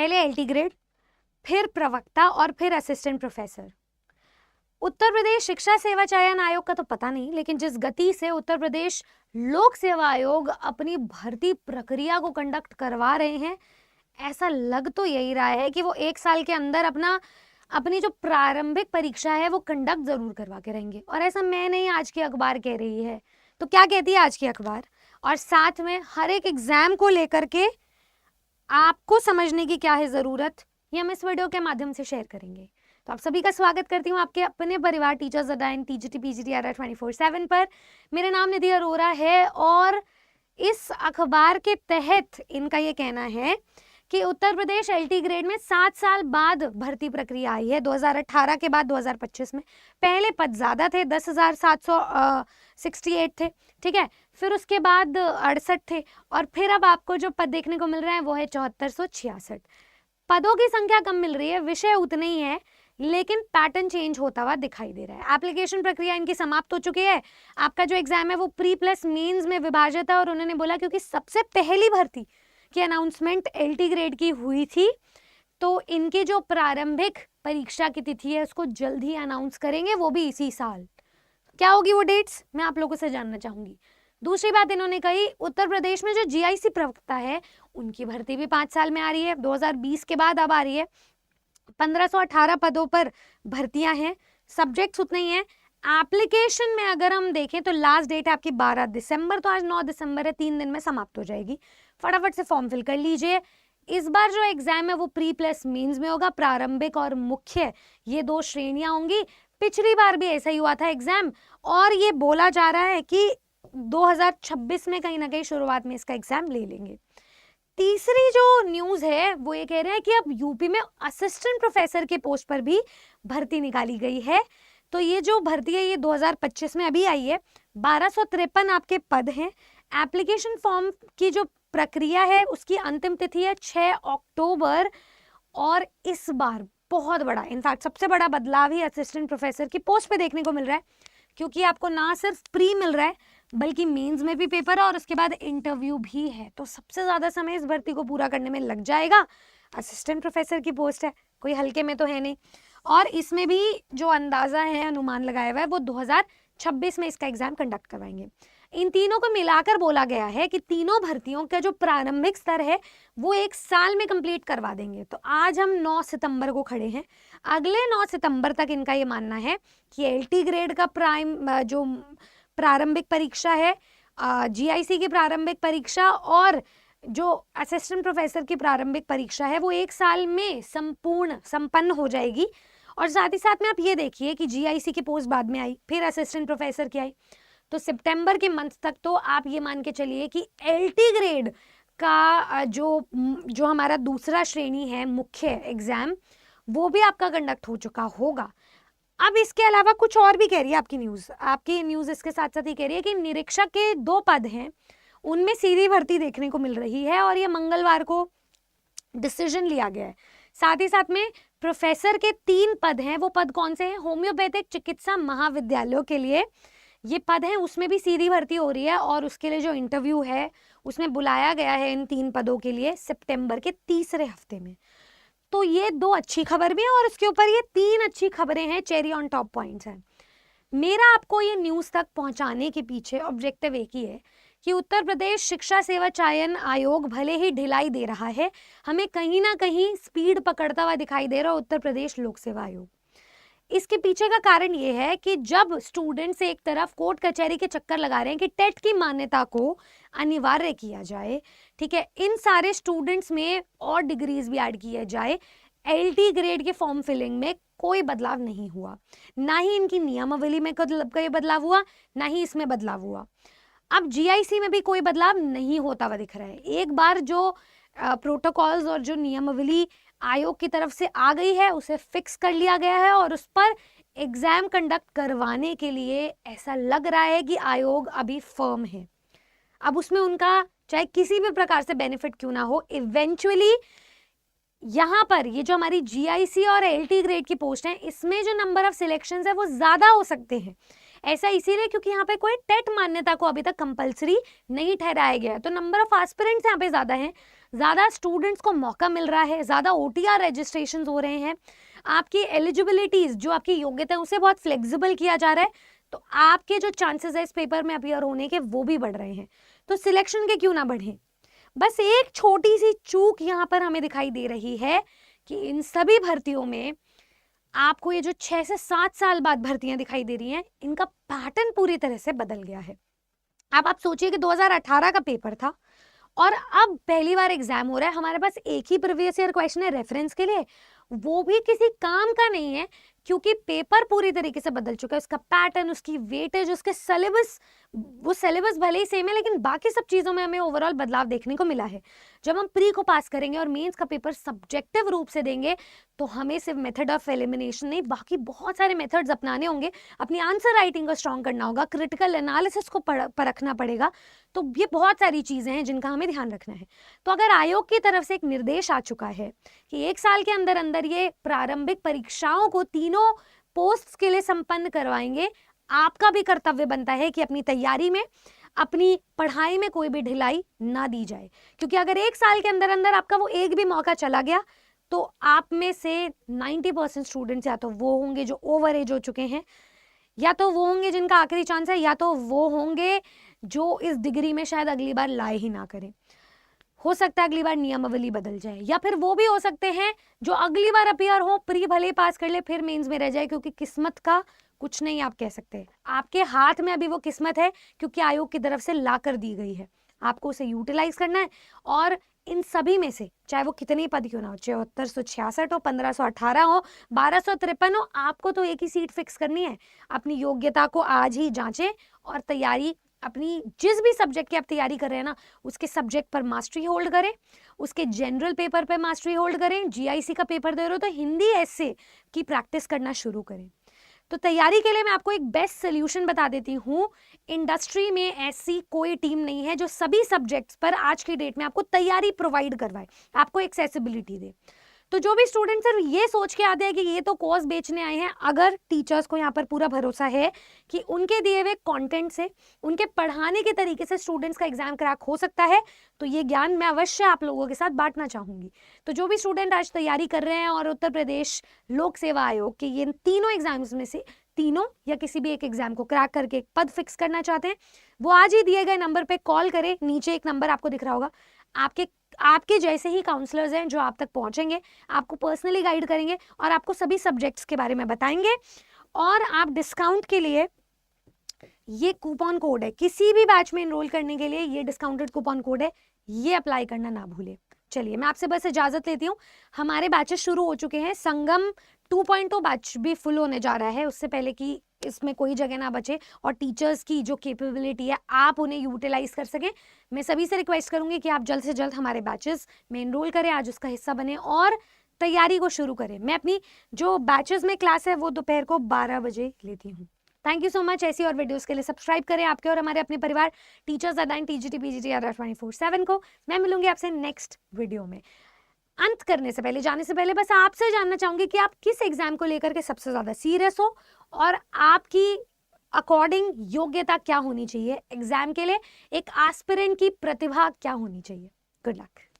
पहले LT grade, फिर प्रवक्ता और फिर असिस्टेंट प्रोफेसर। उत्तर प्रदेश शिक्षा सेवा चयन आयोग का तो पता नहीं, लेकिन जिस गति से उत्तर प्रदेश लोक सेवा आयोग अपनी भर्ती प्रक्रिया को कंडक्ट करवा रहे हैं, ऐसा लग तो यही रहा है कि वो 1 साल के अंदर अपनी जो प्रारंभिक परीक्षा है वो कंडक्ट जरूर करवा के रहेंगे। और ऐसा मैं नहीं, आज की अखबार कह रही है। तो क्या कहती है आज की अखबार, और साथ में हर एक एग्जाम को लेकर के आपको समझने की क्या है जरूरत, ये हम इस वीडियो के माध्यम से शेयर करेंगे। तो आप सभी का स्वागत करती हूँ आपके अपने परिवार टीचर्स अड्डा टीजीटी पीजीटीआरआर 24/7 पर। मेरा नाम निधि अरोरा है और इस अखबार के तहत इनका ये कहना है कि उत्तर प्रदेश एलटी ग्रेड में 7 साल बाद भर्ती प्रक्रिया आई है। 2018 के बाद 2025 में पहले पद ज्यादा थे, 10,768 थे, ठीक है। फिर उसके बाद 68 थे और फिर अब आपको जो पद देखने को मिल रहा है वो है 7466। पदों की संख्या कम मिल रही है, विषय उतने ही है, लेकिन पैटर्न चेंज होता हुआ दिखाई दे रहा है। एप्लीकेशन प्रक्रिया इनकी समाप्त हो चुकी है। आपका जो एग्जाम है वो प्री प्लस मेंस में विभाजित है और उन्होंने बोला क्योंकि सबसे पहली भर्ती की अनाउंसमेंट एलटी ग्रेड की हुई थी, तो इनकी जो प्रारंभिक परीक्षा की तिथि है उसको जल्द ही अनाउंस करेंगे, वो भी इसी साल। क्या होगी वो डेट्स, मैं आप लोगों से जानना चाहूंगी। दूसरी बात इन्होंने कही, उत्तर प्रदेश में जो जीआईसी प्रवक्ता है उनकी भर्ती भी 5 साल में आ रही है, 2020 के बाद अब आ रही है। 1518 पदों पर भर्तियां हैं, सब्जेक्ट्स उतने ही हैं। एप्लीकेशन में अगर हम देखें तो लास्ट डेट है आपकी 12 दिसंबर, तो आज 9 दिसंबर है, 3 दिन में समाप्त हो जाएगी। फटाफट से फॉर्म फिल कर लीजिए। इस बार जो एग्जाम है वो प्री प्लस मेंस में होगा, प्रारंभिक और मुख्य ये 2 श्रेणियां होंगी। पिछली बार भी ऐसा ही हुआ था एग्जाम, और ये बोला जा रहा है कि 2026 में कहीं ना कहीं शुरुआत में इसका एग्जाम ले लेंगे। तीसरी जो न्यूज है वो ये कह रहे हैं कि अब यूपी में असिस्टेंट प्रोफेसर के पोस्ट पर भी भर्ती निकाली गई है। तो ये जो भर्ती है ये 2025 में अभी आई है। 1253 आपके पद हैं। एप्लीकेशन फॉर्म की जो प्रक्रिया है उसकी अंतिम तिथि है 6 अक्टूबर। और इस बार बहुत बड़ा, इनफैक्ट सबसे बड़ा बदलाव ही असिस्टेंट प्रोफेसर की पोस्ट पे देखने को मिल रहा है, क्योंकि आपको ना सिर्फ प्री मिल रहा है बल्कि मेंस में भी पेपर है और उसके बाद इंटरव्यू भी है। तो सबसे ज्यादा समय इस भर्ती को पूरा करने में लग जाएगा। असिस्टेंट प्रोफेसर की पोस्ट है, कोई हल्के में तो है नहीं। और इसमें भी जो अंदाजा है, अनुमान लगाया हुआ है, वो 2026 में इसका एग्जाम कंडक्ट करवाएंगे। इन तीनों को मिलाकर बोला गया है कि तीनों भर्तियों का जो प्रारंभिक स्तर है वो 1 साल में कंप्लीट करवा देंगे। तो आज हम 9 सितंबर को खड़े हैं, अगले 9 सितंबर तक इनका ये मानना है कि एलटी ग्रेड का जो प्रारंभिक परीक्षा है, जीआईसी की प्रारंभिक परीक्षा और जो असिस्टेंट प्रोफेसर की प्रारंभिक परीक्षा है वो 1 साल में संपन्न हो जाएगी। और साथ ही साथ में आप ये देखिए कि जीआईसी की पोस्ट बाद में आई, फिर असिस्टेंट प्रोफेसर की आई, तो सितंबर के मंथ तक तो आप ये मान के चलिए कि एलटी ग्रेड का जो हमारा दूसरा श्रेणी है मुख्य एग्जाम, वो भी आपका कंडक्ट हो चुका होगा। अब इसके अलावा कुछ और भी कह रही है आपकी न्यूज इसके साथ साथ ही कह रही है कि निरीक्षक के 2 पद हैं, उनमें सीधी भर्ती देखने को मिल रही है और ये मंगलवार को डिसीजन लिया गया है। साथ ही साथ में प्रोफेसर के 3 पद हैं, वो पद कौन से हैं, होम्योपैथिक चिकित्सा महाविद्यालयों के लिए ये पद हैं, उसमें भी सीधी भर्ती हो रही है और उसके लिए जो इंटरव्यू है उसमें बुलाया गया है इन 3 पदों के लिए सितंबर के तीसरे हफ्ते में। तो ये 2 अच्छी खबर भी है और उसके ऊपर ये 3 अच्छी खबरें हैं, चेरी ऑन टॉप पॉइंट्स हैं। मेरा आपको ये न्यूज तक पहुंचाने के पीछे ऑब्जेक्टिव एक ही है कि उत्तर प्रदेश शिक्षा सेवा चयन आयोग भले ही ढिलाई दे रहा है, हमें कहीं ना कहीं स्पीड पकड़ता हुआ दिखाई दे रहा है उत्तर प्रदेश लोक सेवा आयोग। इसके पीछे का कारण ये है कि जब स्टूडेंट्स एक तरफ कोर्ट कचहरी के चक्कर लगा रहे हैं कि टेट की मान्यता को अनिवार्य किया जाए, ठीक है, इन सारे स्टूडेंट्स में और डिग्रीज भी ऐड किया जाए, एलटी ग्रेड के फॉर्म फिलिंग में कोई बदलाव नहीं हुआ, ना ही इनकी नियमावली में कोई बदलाव हुआ, ना ही इसमें बदलाव हुआ। अब जीआईसी में भी कोई बदलाव नहीं होता हुआ दिख रहा है। एक बार जो प्रोटोकॉल्स और जो नियमावली आयोग की तरफ से आ गई है उसे फिक्स कर लिया गया है और उस पर एग्जाम कंडक्ट करवाने के लिए ऐसा लग रहा है कि आयोग अभी फर्म है। अब उसमें उनका चाहे किसी भी प्रकार से बेनिफिट क्यों ना हो, इवेंचुअली यहाँ पर ये जो हमारी जीआईसी और एलटी ग्रेड की पोस्ट है इसमें जो नंबर ऑफ सिलेक्शंस है वो ज्यादा हो सकते हैं। ऐसा इसीलिए क्योंकि यहाँ पे कोई टेट मान्यता को अभी तक कंपलसरी नहीं ठहराया गया है। तो नंबर ऑफ एस्पिरेंट्स यहाँ पे ज़्यादा हैं, ज़्यादा स्टूडेंट्स को मौका मिल रहा है, ज़्यादा OTR रजिस्ट्रेशन हो रहे हैं, आपकी एलिजिबिलिटीज़ जो आपकी योग्यता है उसे बहुत फ्लेक्सिबल किया जा रहा है, तो आपके जो चांसेस है इस पेपर में अपीयर होने के वो भी बढ़ रहे हैं। तो सिलेक्शन के क्यों ना बढ़े। बस एक छोटी सी चूक यहाँ पर हमें दिखाई दे रही है कि इन सभी भर्तियों में आपको ये जो 6 से 7 साल बाद भर्तियां दिखाई दे रही हैं, इनका पैटर्न पूरी तरह से बदल गया है। अब आप सोचिए कि 2018 का पेपर था और अब पहली बार एग्जाम हो रहा है, हमारे पास एक ही प्रीवियस ईयर क्वेश्चन है रेफरेंस के लिए, वो भी किसी काम का नहीं है क्योंकि पेपर पूरी तरीके से बदल चुका है, उसका पैटर्न, उसकी वेटेज, उसके सिलेबस, वो सिलेबस भले ही सेम है लेकिन बाकी सब चीज़ों में हमें ओवरऑल बदलाव देखने को मिला है। जब हम प्री को पास करेंगे और मेंस का पेपर सब्जेक्टिव रूप से देंगे तो हमें सिर्फ मेथड ऑफ एलिमिनेशन नहीं, बाकी बहुत सारे मेथड्स अपनाने होंगे, अपनी आंसर राइटिंग को स्ट्रॉन्ग करना होगा, क्रिटिकल एनालिसिस को परखना पड़ेगा। तो ये बहुत सारी चीज़ें हैं जिनका हमें ध्यान रखना है। तो अगर आयोग की तरफ से एक निर्देश आ चुका है कि 1 साल के अंदर अंदर ये प्रारंभिक परीक्षाओं को तीनों पोस्ट के लिए संपन्न करवाएंगे, आपका भी कर्तव्य बनता है कि अपनी तैयारी में, अपनी पढ़ाई में कोई भी ढिलाई ना दी जाए, क्योंकि अगर 1 साल के अंदर अंदर आपका वो एक भी मौका चला गया तो आप में से 90% स्टूडेंट्स या तो वो होंगे जो ओवर एज हो चुके हैं, या तो वो होंगे जिनका आखिरी चांस है, या तो वो होंगे जो इस डिग्री में शायद अगली बार लाए ही ना करें। हो सकता है अगली बार नियमावली बदल जाए, या फिर वो भी हो सकते हैं जो अगली बार अपीयर हो, प्री भले पास कर ले, फिर मेंस में रह जाए, क्योंकि किस्मत का कुछ नहीं आप कह सकते। आपके हाथ में अभी वो किस्मत है क्योंकि आयोग की तरफ से ला कर दी गई है, आपको उसे यूटिलाइज करना है। और इन सभी में से चाहे वो कितनी पद क्यों ना हो, 7466 हो, 1518 हो, 1253 हो, आपको तो एक ही सीट फिक्स करनी है। अपनी योग्यता को आज ही जांचें और तैयारी, अपनी जिस भी सब्जेक्ट की आप तैयारी कर रहे हैं ना, उसके सब्जेक्ट पर मास्टरी होल्ड करें, उसके जनरल पेपर पर मास्टरी होल्ड करें। GIC का पेपर दे रहे हो तो हिंदी ऐसे की प्रैक्टिस करना शुरू करें। तो तैयारी के लिए मैं आपको एक बेस्ट सोल्यूशन बता देती हूँ। इंडस्ट्री में ऐसी कोई टीम नहीं है जो सभी सब्जेक्ट्स पर आज की डेट में आपको तैयारी प्रोवाइड करवाए, आपको एक्सेसिबिलिटी दे। तो जो भी स्टूडेंट सिर्फ ये सोच के आते हैं कि ये तो कोर्स बेचने आए हैं, अगर टीचर्स को यहाँ पर पूरा भरोसा है कि उनके दिए हुए कंटेंट से, उनके पढ़ाने के तरीके से स्टूडेंट्स का एग्जाम क्रैक हो सकता है, तो ये ज्ञान मैं अवश्य आप लोगों के साथ बांटना चाहूँगी। तो जो भी स्टूडेंट आज तैयारी कर रहे हैं और उत्तर प्रदेश लोक सेवा आयोग के ये तीनों एग्जाम्स में से तीनों या किसी भी एक एग्जाम को क्रैक करके एक पद फिक्स करना चाहते हैं, वो आज ही दिए गए नंबर पे कॉल करें। नीचे एक नंबर आपको दिख रहा होगा, आपके जैसे ही काउंसलर्स हैं जो आप तक पहुंचेंगे, आपको पर्सनली गाइड करेंगे और आपको सभी सब्जेक्ट्स के बारे में बताएंगे। और आप डिस्काउंट के लिए, ये कूपन कोड है, किसी भी बैच में एनरोल करने के लिए ये डिस्काउंटेड कूपन कोड है, ये अप्लाई करना ना भूलें। चलिए मैं आपसे बस इजाजत लेती हूँ। हमारे बैचेस शुरू हो चुके हैं, संगम 2.0 बैच भी फुल होने जा रहा है, उससे पहले कि इसमें कोई जगह ना बचे और टीचर्स की जो कैपेबिलिटी है आप उन्हें यूटिलाइज कर सकें। मैं सभी से रिक्वेस्ट करूंगी कि आप जल्द से जल्द हमारे बैचेस में एनरोल करें, आज उसका हिस्सा बने और तैयारी को शुरू करें। मैं अपनी जो बैचेस में क्लास है वो दोपहर को 12 बजे लेती हूँ। Thank you so much. ऐसी और वीडियोस के लिए सब्सक्राइब करें आपके और हमारे अपने परिवार टीचर्स अदाइन TGT PGT RR 24/7 को। मैं मिलूंगी आपसे नेक्स्ट वीडियो में। अंत करने से पहले, जाने से पहले बस आपसे जानना चाहूंगी कि आप किस एग्जाम को लेकर के सबसे ज्यादा सीरियस हो और आपकी अकॉर्डिंग योग्यता क्या होनी चाहिए एग्जाम के लिए, एक एस्पिरेंट की प्रतिभा क्या होनी चाहिए। Good luck.